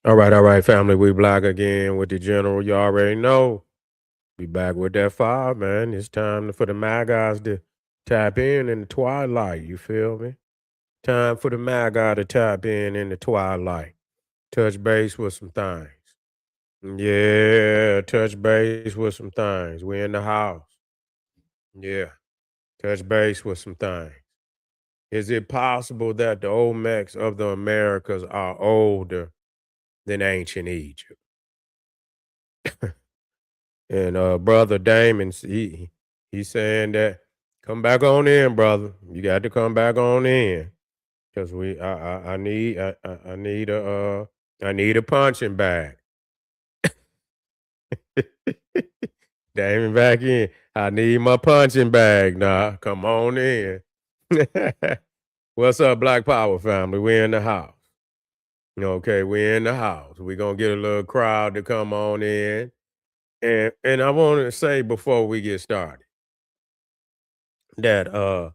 All right, family. We black again with the general. You already know. Be back with that fire, man. It's time for the Mad Guys to tap in the twilight. You feel me? Time for the Mad Guy to tap in the twilight. Touch base with some things. Yeah, touch base with some things. We in the house. Yeah, touch base with some things. Is it possible that the Olmecs of the Americas are older than ancient Egypt? And brother Damon, he's saying that come back on in, brother. You got to come back on in because I need I need a punching bag. Damon back in. I need my punching bag now. Come on in. What's up, Black Power family? We in the house. Okay, we in the house. We gonna get a little crowd to come on in. And I want to say before we get started that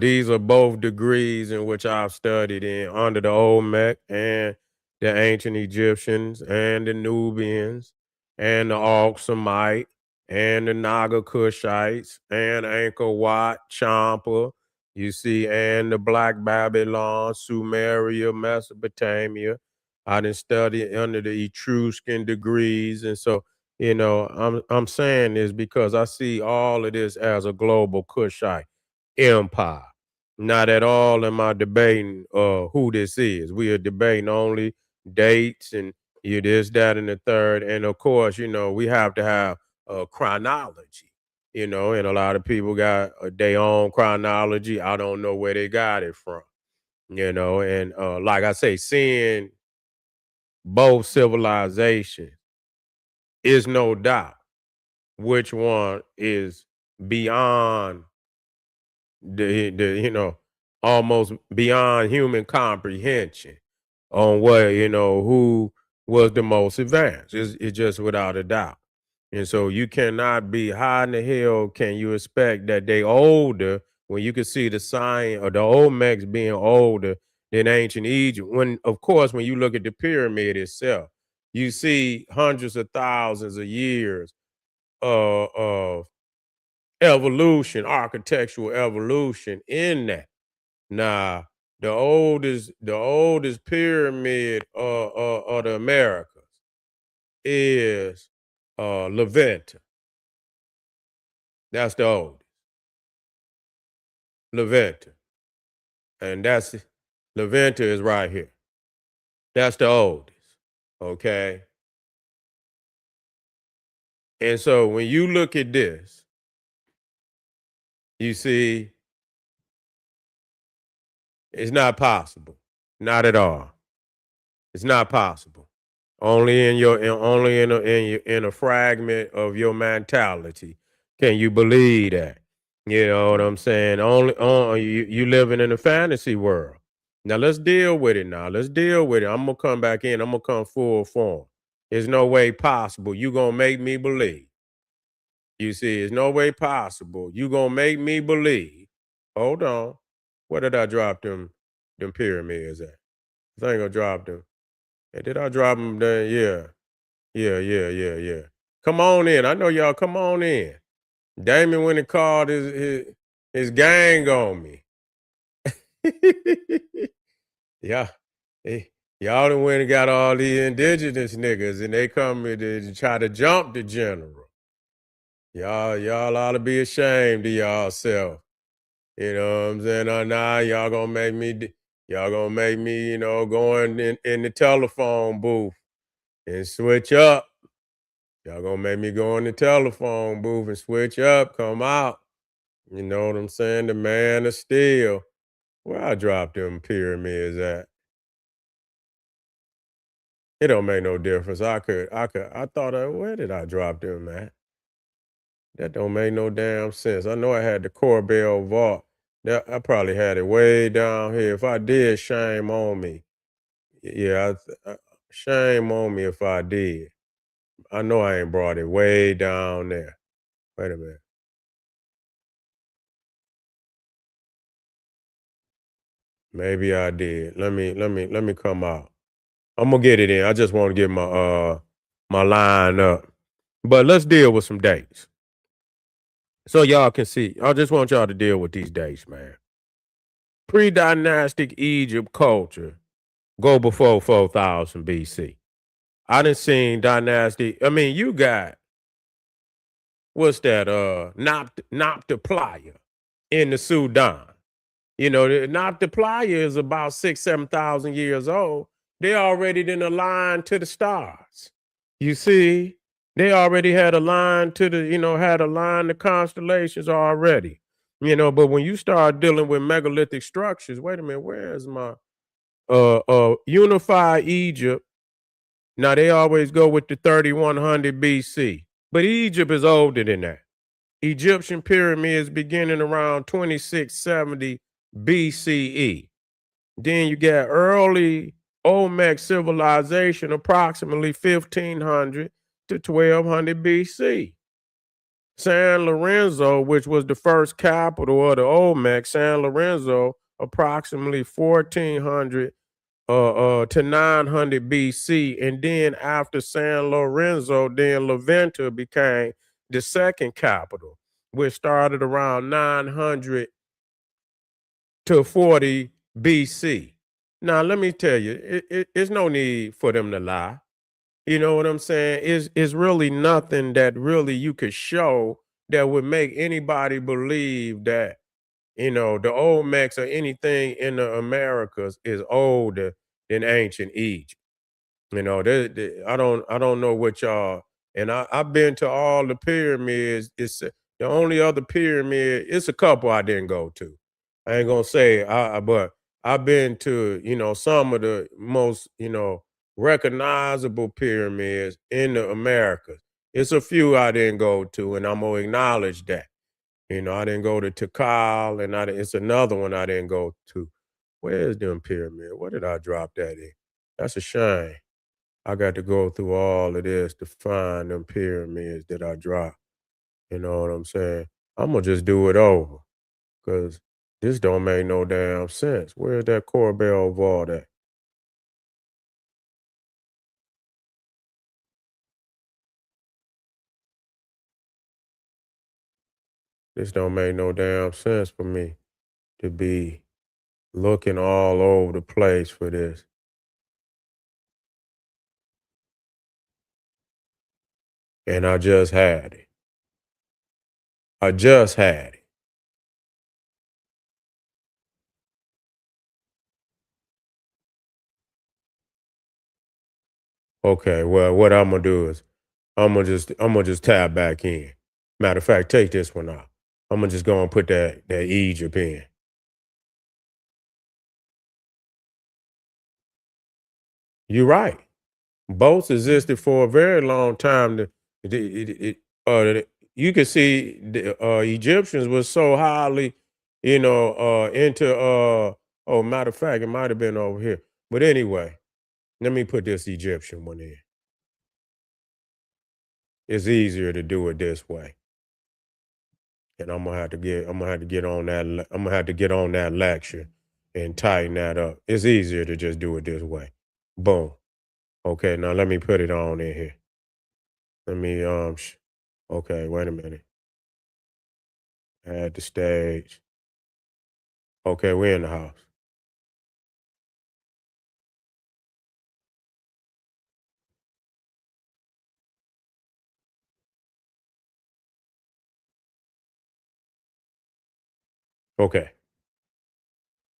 these are both degrees in which I've studied in under the Olmec and the ancient Egyptians and the Nubians and the Aksumite and the Naga Kushites and Angkor Wat, Champa, you see, and the Black Babylon, Sumeria, Mesopotamia. I didn't study under the Etruscan degrees, and so I'm saying this because I see all of this as a global Kushite empire. Not at all am I debating who this is. We are debating only dates and you this, that, and the third. And of course, we have to have a chronology, and a lot of people got their own chronology. I don't know where they got it from, and like I say, seeing both civilizations is no doubt which one is beyond the almost beyond human comprehension on what who was the most advanced. It's just without a doubt. And so you cannot be high in the hill. Can you expect that they older when you can see the sign of the Olmecs being older than ancient Egypt? When of course when you look at the pyramid itself, you see hundreds of thousands of years of evolution, architectural evolution in that. Now, the oldest pyramid of the Americas is Levanter. That's the oldest, Levanter, and that's Levanter is right here. That's the oldest. Okay, and so when you look at this, you see it's not possible, not at all. It's not possible. Only in only in a fragment of your mentality can you believe that. You know what I'm saying? Only on you living in a fantasy world. Now let's deal with it now. Let's deal with it. I'm gonna come back in. I'm gonna come full form. There's no way possible. You gonna make me believe. You see, there's no way possible. You gonna make me believe. Hold on. Where did I drop them pyramids at? I think I dropped them. Hey, did I drop them there? Yeah. Yeah. Come on in. I know y'all. Come on in. Damon went and called his gang on me. Yeah, eh, y'all done went and got all these indigenous niggas, and they come in to try to jump the general. Y'all ought to be ashamed of y'allself. You know what I'm saying? Nah, y'all gonna make me, go in the telephone booth and switch up. Y'all gonna make me go in the telephone booth and switch up, come out. You know what I'm saying? The man of steel. Where I dropped them pyramids at? It don't make no difference. I thought, where did I drop them at? That don't make no damn sense. I know I had the Corbell vault. That I probably had it way down here. If I did, shame on me. Yeah, shame on me if I did. I know I ain't brought it way down there. Wait a minute. Maybe I did. Let me come out. I'm gonna get it in. I just want to get my line up. But let's deal with some dates. So y'all can see. I just want y'all to deal with these dates, man. Pre-dynastic Egypt culture go before 4000 BC. I done seen dynasty. I mean, you got what's that? Noptoplaya in the Sudan. You know, the Noptoplaya is about 7,000 years old. They already done aligned to the stars. You see, they already had a line to the, had a line to constellations already. But when you start dealing with megalithic structures, wait a minute, where is my unified Egypt? Now they always go with the 3100 BC, but Egypt is older than that. Egyptian pyramids beginning around 2670 BCE. Then you get early Olmec civilization, approximately 1500 to 1200 BC. San Lorenzo, which was the first capital of the Olmec, San Lorenzo, approximately 1400 to 900 BC. And then after San Lorenzo, then Levanto became the second capital, which started around 900 to 40 BC. Now, let me tell you, it's no need for them to lie. You know what I'm saying? It's really nothing that really you could show that would make anybody believe that, the Olmecs or anything in the Americas is older than ancient Egypt. I don't know what y'all, and I've been to all the pyramids. It's the only other pyramid. It's a couple I didn't go to. I ain't gonna say, but I've been to some of the most recognizable pyramids in the Americas. It's a few I didn't go to, and I'm gonna acknowledge that. I didn't go to Tikal, and it's another one I didn't go to. Where's them pyramid? Where did I drop that in? That's a shame. I got to go through all of this to find them pyramids that I dropped. You know what I'm saying? I'm gonna just do it over because this don't make no damn sense. Where's that Corbel vault at? This don't make no damn sense for me to be looking all over the place for this. And I just had it. I just had it. Okay, well, what I'm gonna do is I'm gonna just tab back in. Matter of fact, take this one out. I'm gonna just go and put that Egypt in. You're right. Boats existed for a very long time. You can see the Egyptians was so highly, into. Oh, matter of fact, it might have been over here. But anyway, let me put this Egyptian one in. It's easier to do it this way, and I'm gonna have to get on that. I'm gonna have to get on that lecture and tighten that up. It's easier to just do it this way. Boom. Okay, now let me put it on in here. Let me okay, wait a minute. Add the stage. Okay, we're in the house. Okay,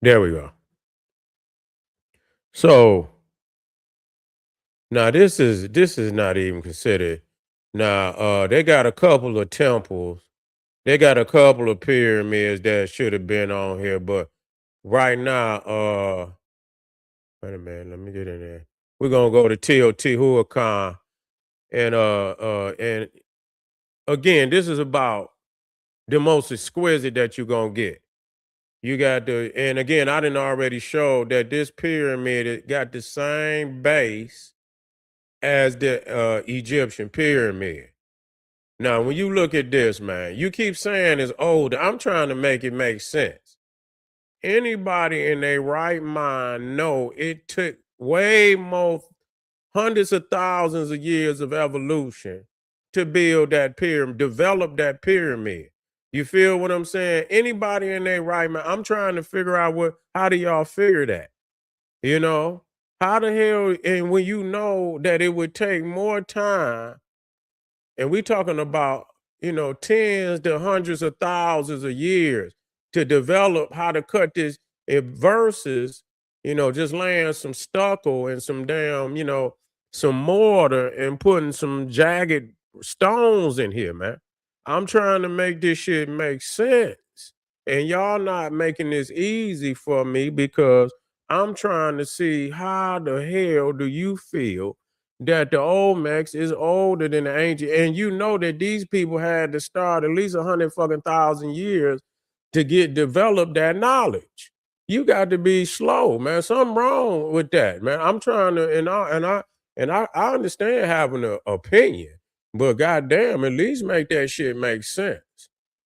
there we go. So now this is not even considered. Now they got a couple of temples. They got a couple of pyramids that should have been on here, but right now, wait a minute, let me get in there. We're gonna go to Teotihuacan and again, this is about the most exquisite that you're gonna get. You got the, and again, I didn't already show that this pyramid it got the same base as the Egyptian pyramid. Now, when you look at this, man, you keep saying it's old. I'm trying to make it make sense. Anybody in their right mind know it took way more hundreds of thousands of years of evolution to build that pyramid, develop that pyramid. You feel what I'm saying? Anybody in there right man, I'm trying to figure out how do y'all figure that? You know? How the hell and when you know that it would take more time and we talking about, tens to hundreds of thousands of years to develop how to cut this versus, just laying some stucco and some damn, some mortar and putting some jagged stones in here, man. I'm trying to make this shit make sense. And y'all not making this easy for me because I'm trying to see how the hell do you feel that the Olmecs is older than the ancient, and you know that these people had to start at least 100 fucking thousand years to get develop that knowledge. You got to be slow, man. Something wrong with that, man. I'm trying to, and I understand having an opinion, but goddamn, at least make that shit make sense.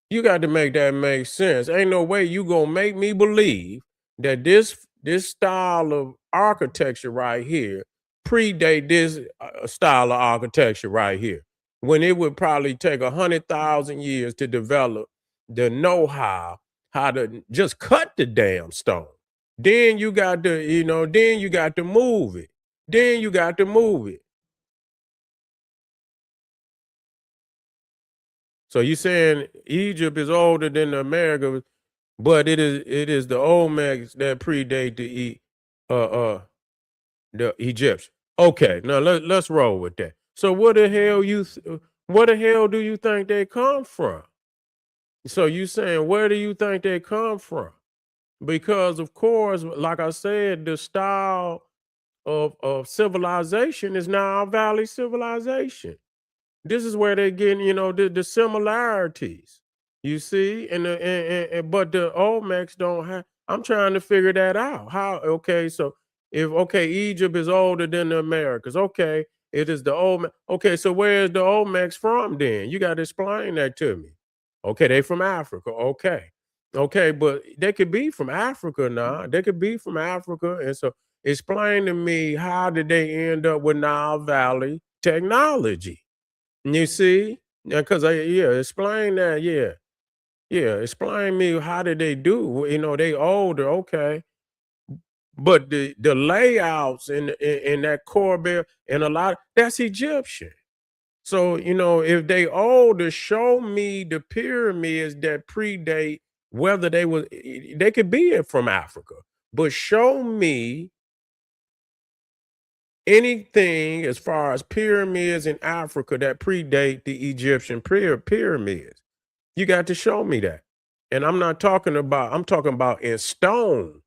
You got to make that make sense. Ain't no way you gonna make me believe that this style of architecture right here predate this style of architecture right here. When it would probably take 100,000 years to develop the know-how how to just cut the damn stone. Then you got to, then you got to move it. Then you got to move it. So you saying Egypt is older than America, but it is the Olmecs that predate the Egyptians. Okay, now let's roll with that. So where the hell do you think they come from? So you saying where do you think they come from? Because of course, like I said, the style of civilization is now Valley civilization. This is where they're getting, the similarities. You see, but the Olmecs don't have. I'm trying to figure that out. How? Okay, so if Egypt is older than the Americas. Okay, it is the Olmec. Okay, so where is the Olmecs from then? You got to explain that to me. Okay, they from Africa. Okay, okay, but they could be from Africa now. They could be from Africa, and so explain to me how did they end up with Nile Valley technology? You see? Yeah, cause explain that, yeah. Yeah, explain me how did they do? They older, okay. But the layouts in that core bell and a lot that's Egyptian. So, if they older, show me the pyramids that predate whether they could be from Africa, but show me anything as far as pyramids in Africa that predate the Egyptian pyramids. You got to show me that. And I'm talking about in stone.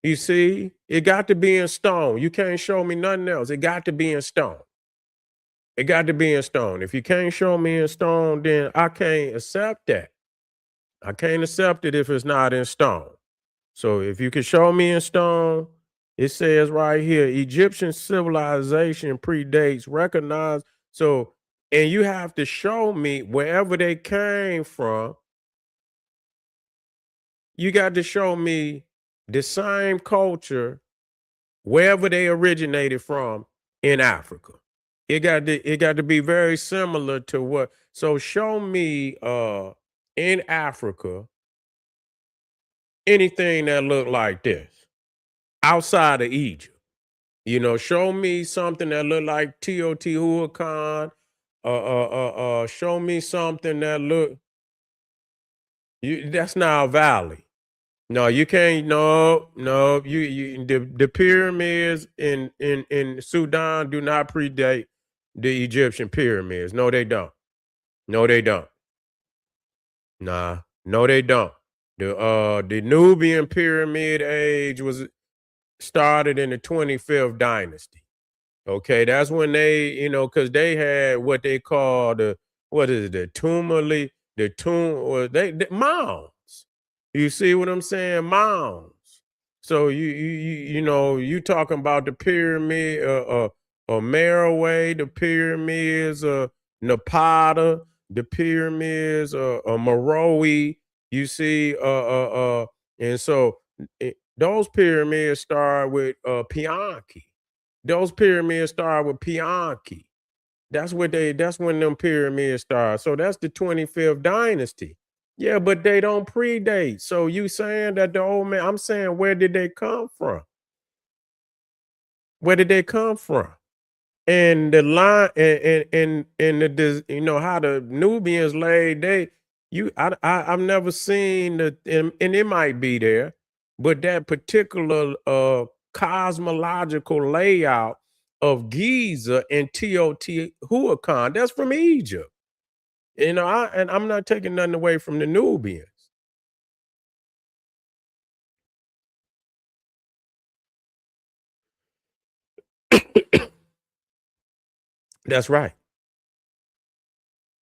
You see, it got to be in stone. You can't show me nothing else. It got to be in stone. It got to be in stone. If you can't show me in stone, then I can't accept that. I can't accept it if it's not in stone. So if you can show me in stone, it says right here, Egyptian civilization predates recognized. So, and you have to show me wherever they came from. You got to show me the same culture wherever they originated from in Africa. It got to be very similar to what. So show me in Africa anything that looked like this outside of Egypt. Show me something that look like Teotihuacan. Show me something that look. That's now Valley. No, you can't. No, no. The pyramids in Sudan do not predate the Egyptian pyramids. No, they don't. No, they don't. Nah, no, they don't. The Nubian pyramid age was started in the 25th dynasty. Okay, that's when they, because they had what they call what is it, the tomb, or they mounds. You see what I'm saying? Mounds. So you talking about the pyramid, Meroe, the pyramids, Napata, the pyramids, Meroe. You see, and so those pyramids start with Pianki. Those pyramids start with Pianki. That's when them pyramids start. So that's the 25th dynasty. Yeah, but they don't predate. So you saying that the old man, I'm saying where did they come from? Where did they come from? And the line and you know how the Nubians laid they you I've never seen and it might be there, but that particular cosmological layout of Giza and Teotihuacan, that's from Egypt. You know, I'm not taking nothing away from the Nubians. That's right.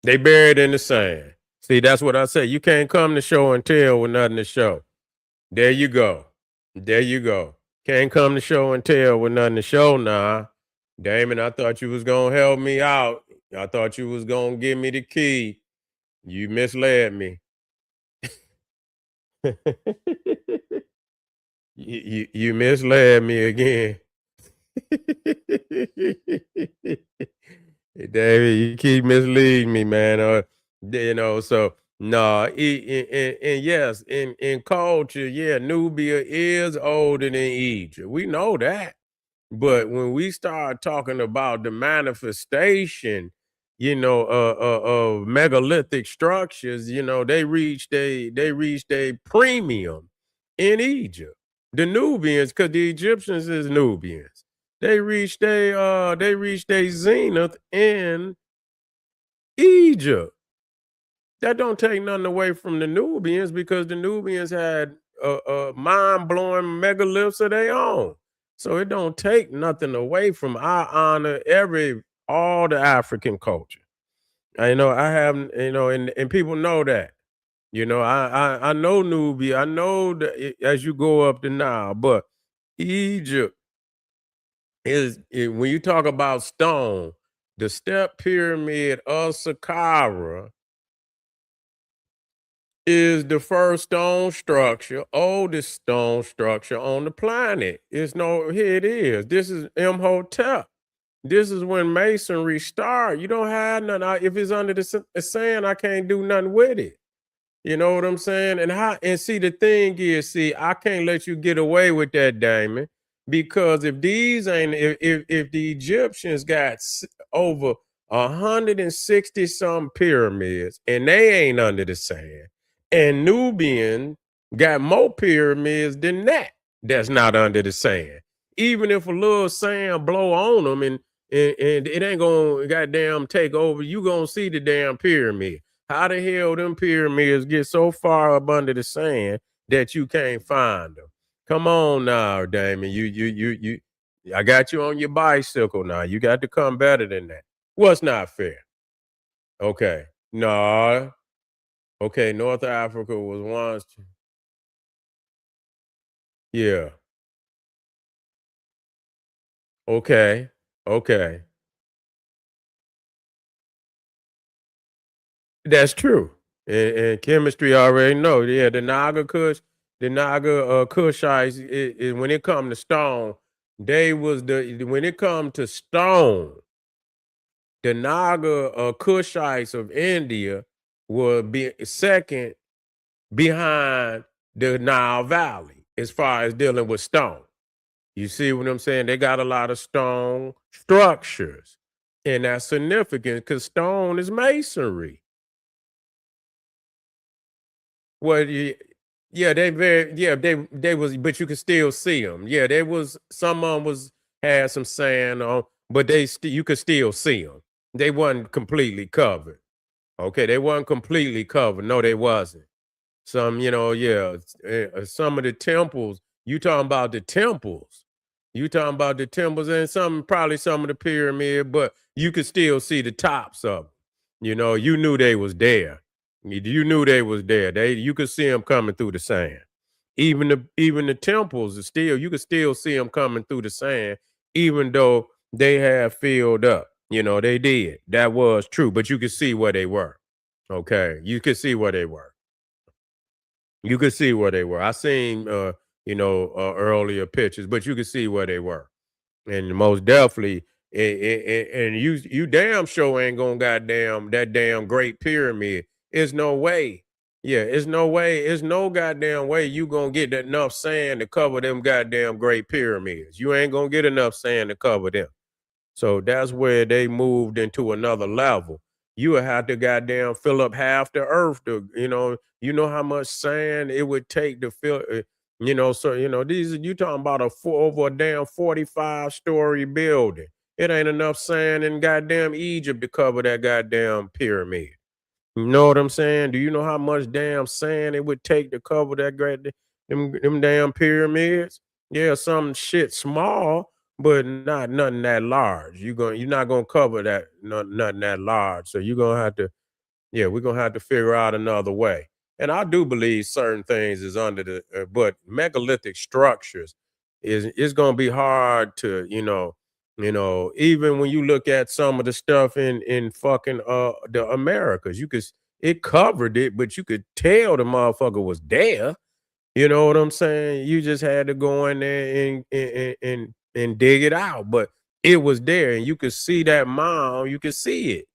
They buried in the sand. See, that's what I say. You can't come to show and tell with nothing to show. There you go. There you go. Can't come to show and tell with nothing to show now. Damon, I thought you was gonna help me out. I thought you was gonna give me the key. You misled me. You misled me again. David, you keep misleading me, man. You know, so no, and yes, in culture, yeah, Nubia is older than Egypt. We know that. But when we start talking about the manifestation, of megalithic structures, they reached a premium in Egypt. The Nubians, because the Egyptians is Nubians, they reached a zenith in Egypt. That don't take nothing away from the Nubians because the Nubians had mind-blowing megaliths of their own. So it don't take nothing away from I honor all the African culture. I have, and people know that. I know Nubia. I know that as you go up the Nile, but Egypt when you talk about stone, the step pyramid of Saqqara is the first stone structure, oldest stone structure on the planet. Here it is. This is Imhotep. This is when masonry started. You don't have none. If it's under the sand, I can't do nothing with it. You know what I'm saying? And see the thing is, see, I can't let you get away with that, Damon, because if the Egyptians got over 160 some pyramids and they ain't under the sand, and Nubian got more pyramids than that's not under the sand. Even if a little sand blow on them and it ain't gonna goddamn take over, you gonna see the damn pyramid. How the hell them pyramids get so far up under the sand that you can't find them? Come on now, Damon. I got you on your bicycle now. You got to come better than that. What's not fair? Okay. No. Okay, North Africa was once. Yeah. Okay. Okay. That's true. And chemistry already know. Yeah, the Naga Kushites, when it come to stone, they was when it come to stone, the Naga Kushites of India were be second behind the Nile Valley as far as dealing with stone. You see what I'm saying? They got a lot of stone structures, and that's significant because stone is masonry. Well, yeah, they was, but you could still see them. Yeah, they was some of them was had some sand on, but you could still see them. They wasn't completely covered. Okay, they wasn't completely covered. No, they wasn't. Some of the temples. You talking about the temples? You talking about the temples and probably some of the pyramid, but you could still see the tops of them. You knew they was there. You knew they was there. You could see them coming through the sand. Even the temples are still you could still see them coming through the sand, even though they had filled up. They did. That was true, but you could see where they were. Okay, you could see where they were. You could see where they were. I seen earlier pictures, but you could see where they were. And most definitely, and you damn sure ain't gonna goddamn that damn Great Pyramid. It's no way. Yeah, it's no way. It's no goddamn way you gonna get enough sand to cover them goddamn Great Pyramids. You ain't gonna get enough sand to cover them. So that's where they moved into another level. You would have to goddamn fill up half the earth to, you know how much sand it would take to fill, so these you talking about over a damn 45-story building. It ain't enough sand in goddamn Egypt to cover that goddamn pyramid. You know what I'm saying? Do you know how much damn sand it would take to cover that them damn pyramids? Yeah, some shit small, but not nothing that large. You're not gonna cover that nothing that large. So you're gonna have to yeah, we're gonna have to figure out another way. And I do believe certain things is under the but megalithic structures is gonna be hard to, even when you look at some of the stuff in fucking the Americas, it covered it, but you could tell the motherfucker was there. You know what I'm saying? You just had to go in there and dig it out. But it was there, and you could see that mound, you could see it.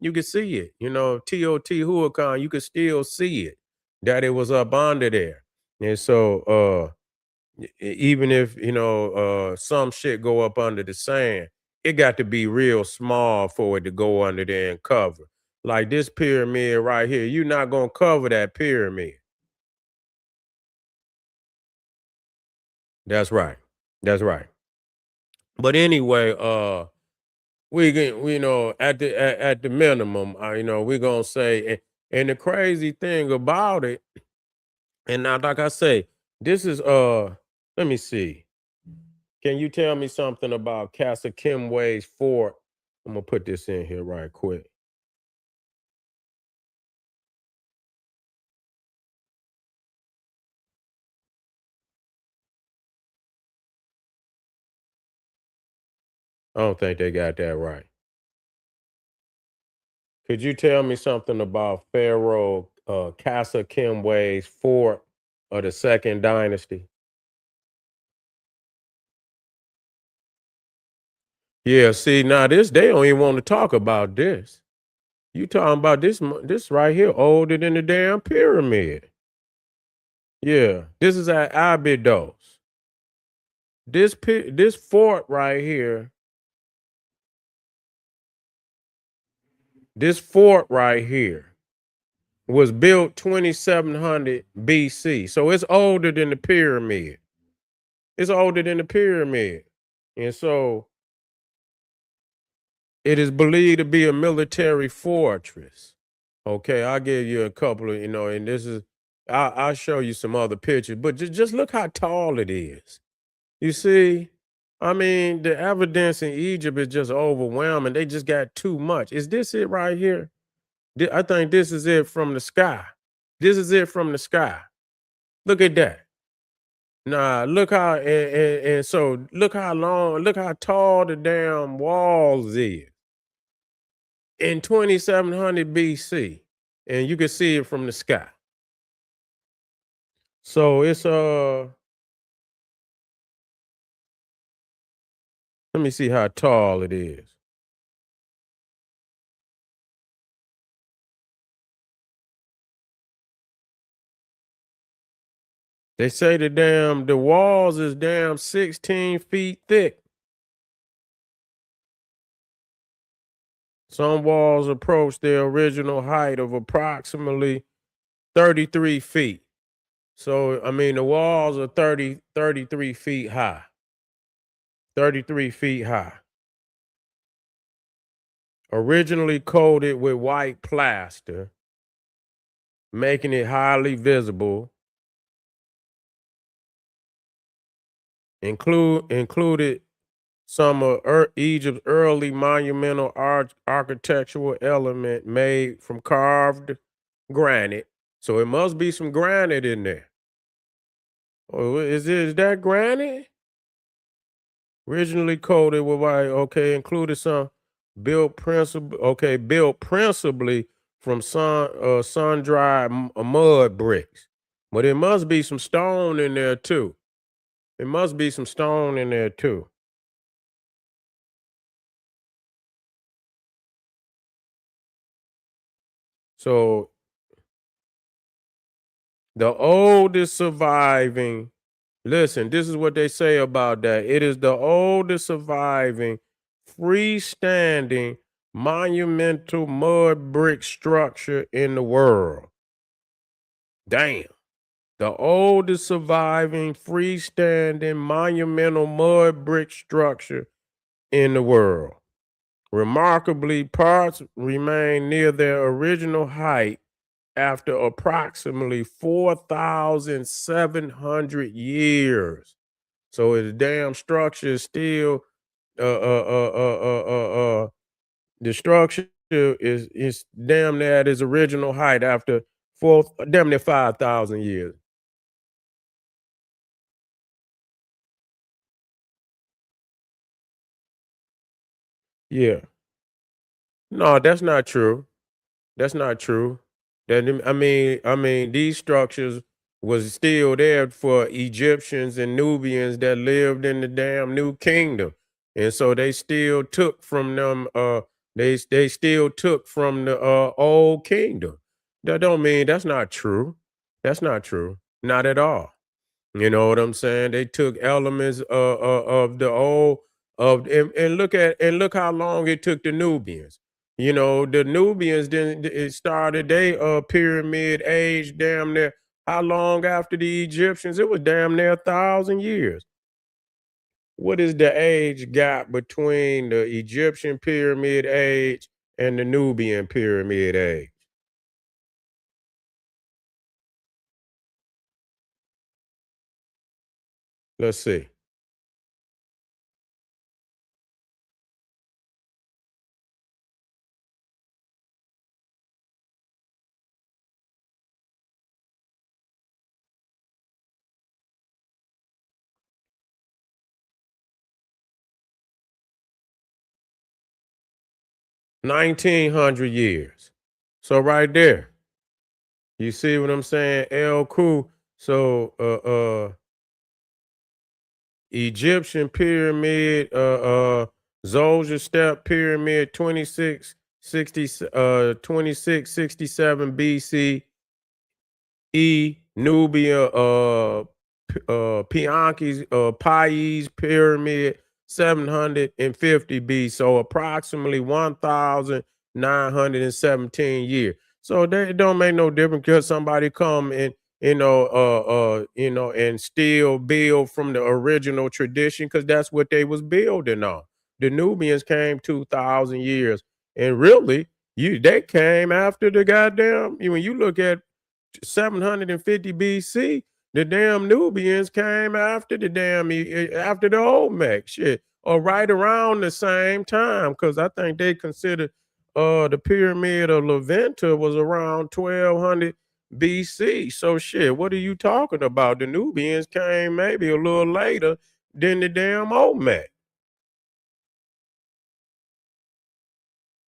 You could see it, Teotihuacan, you could still see it, that it was up under there. And so even if some shit go up under the sand, it got to be real small for it to go under there and cover. Like this pyramid right here, you're not gonna cover that pyramid. That's right. That's right. But anyway, we get at the minimum, we're gonna say, and the crazy thing about it, and now like I say, this is let me see. Can you tell me something about Casa Kimway's fort? I'm gonna put this in here right quick. I don't think they got that right. Could you tell me something about Pharaoh Casa Kimway's fort of the second dynasty? Yeah, see, now this they don't even want to talk about this. You talking about this right here older than the damn pyramid. Yeah, this is at Abydos. This fort right here, this fort right here was built 2700 BC. So it's older than the pyramid. It's older than the pyramid. And so it is believed to be a military fortress. Okay, I'll give you a couple of, and this is I'll show you some other pictures, but just look how tall it is. You see? I mean, the evidence in Egypt is just overwhelming. They just got too much. Is this it right here? I think this is it from the sky. This is it from the sky. Look at that. Nah, look how and so look how long, look how tall the damn walls is in 2700 BC, and you can see it from the sky. So it's let me see how tall it is. They say the walls is damn 16 feet thick. Some walls approach their original height of approximately 33 feet. So I mean the walls are 33 feet high. 33 feet high. Originally coated with white plaster, making it highly visible. Included some of Egypt's early monumental architectural element made from carved granite. So it must be some granite in there. Oh, is that granite? Originally coated with white, okay, included some built principally from sun-dried mud bricks. But it must be some stone in there too. It must be some stone in there too. So the oldest surviving, listen, this is what they say about that. It is the oldest surviving freestanding monumental mud brick structure in the world. Damn. The oldest surviving freestanding monumental mud brick structure in the world. Remarkably, parts remain near their original height after approximately 4,700 years. So the damn structure is still the structure is damn near at its original height after four damn near 5,000 years. Yeah. No, that's not true. That's not true. I mean, these structures was still there for Egyptians and Nubians that lived in the damn New Kingdom, and so they still took from them. They still took from the old kingdom. That don't mean that's not true. That's not true. Not at all. You know what I'm saying? They took elements of the old and look how long it took the Nubians. You know, the Nubians didn't it started they pyramid age damn near how long after the Egyptians? It was damn near 1,000 years. What is the age gap between the Egyptian pyramid age and the Nubian pyramid age? Let's see. 1,900 years. So right there. You see what I'm saying? El Ku. So Egyptian pyramid, Zolja step pyramid 2667 BC, Nubia, Pianki's, Pais Pyramid, 750 B. So approximately 1,917 years. So it don't make no difference because somebody come and and still build from the original tradition because that's what they was building on. The Nubians came 2,000 years, and really, they came after the goddamn. When you look at 750 BC, the damn Nubians came after the damn after the Olmecs, shit, or right around the same time, because I think they considered the pyramid of Levanter was around 1,200 BC. So shit, what are you talking about? The Nubians came maybe a little later than the damn Olmec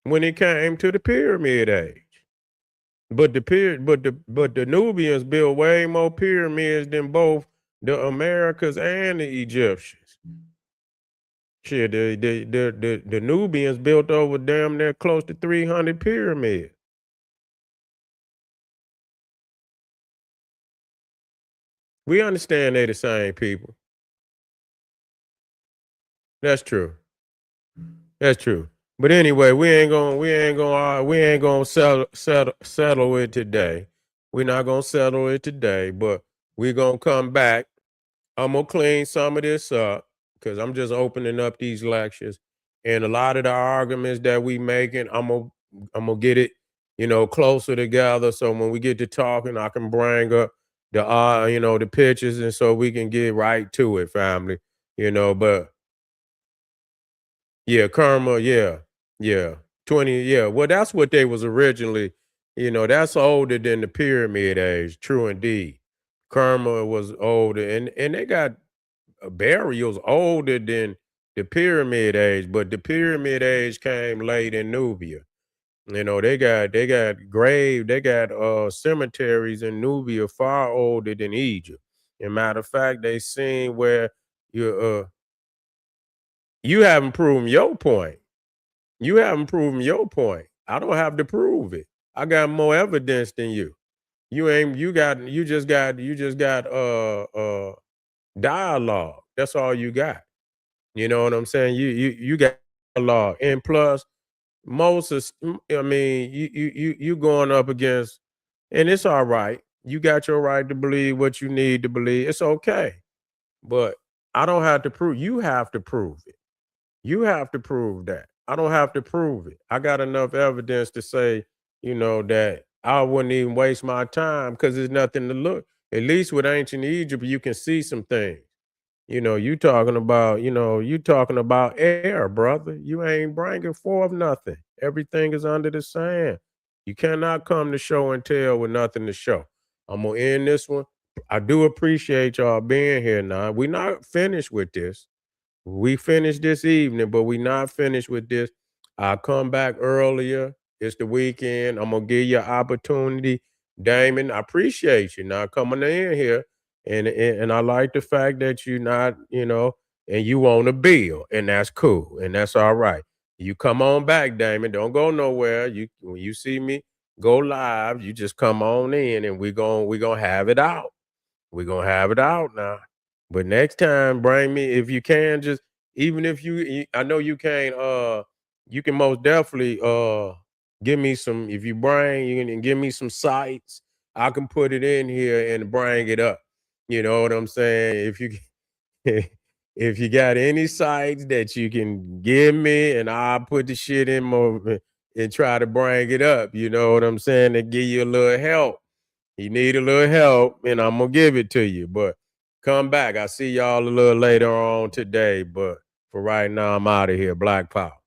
when it came to the pyramid age. But the Nubians built way more pyramids than both the Americas and the Egyptians. Shit, the Nubians built over damn near close to 300 pyramids. We understand they the same people. That's true. That's true. But anyway, we ain't gonna settle it today. We're not gonna settle it today, but we're gonna come back. I'm gonna clean some of this up because I'm just opening up these lectures, and a lot of the arguments that we making, I'm gonna get it, closer together. So when we get to talking, I can bring up the pictures, and so we can get right to it, family. But yeah, karma, yeah, 20, yeah. Well, that's what they was originally. That's older than the pyramid age. True indeed. Karma was older, and they got burials older than the pyramid age, but the pyramid age came late in Nubia. They got cemeteries in Nubia far older than Egypt. And matter of fact, they seen where you haven't proven your point. You haven't proven your point. I don't have to prove it. I got more evidence than you. You just got dialogue. That's all you got. You know what I'm saying? You got dialogue. And plus, I mean, you going up against, and it's all right. You got your right to believe what you need to believe. It's okay. But I don't have to prove, you have to prove it. You have to prove that. I don't have to prove it. I got enough evidence to say, that I wouldn't even waste my time because there's nothing to look. At least with ancient Egypt, you can see some things. You talking about air, brother. You ain't bringing forth nothing. Everything is under the sand. You cannot come to show and tell with nothing to show. I'm gonna end this one. I do appreciate y'all being here now. We're not finished with this. We finished this evening, but we not finished with this. I'll come back earlier. It's the weekend. I'm gonna give you an opportunity. Damon, I appreciate you now coming in here. And I like the fact that you not, and you want a bill, and that's cool, and that's all right. You come on back, Damon. Don't go nowhere. You when you see me go live, you just come on in and we gonna have it out. We're gonna have it out now. But next time, bring me if you can. Just even if I know you can't. You can most definitely give me some. If you bring, you can give me some sites. I can put it in here and bring it up. You know what I'm saying? If you if you got any sites that you can give me, and I'll put the shit in more and try to bring it up. You know what I'm saying? To give you a little help. You need a little help, and I'm gonna give it to you. But come back. I see y'all a little later on today. But for right now, I'm out of here. Black Power.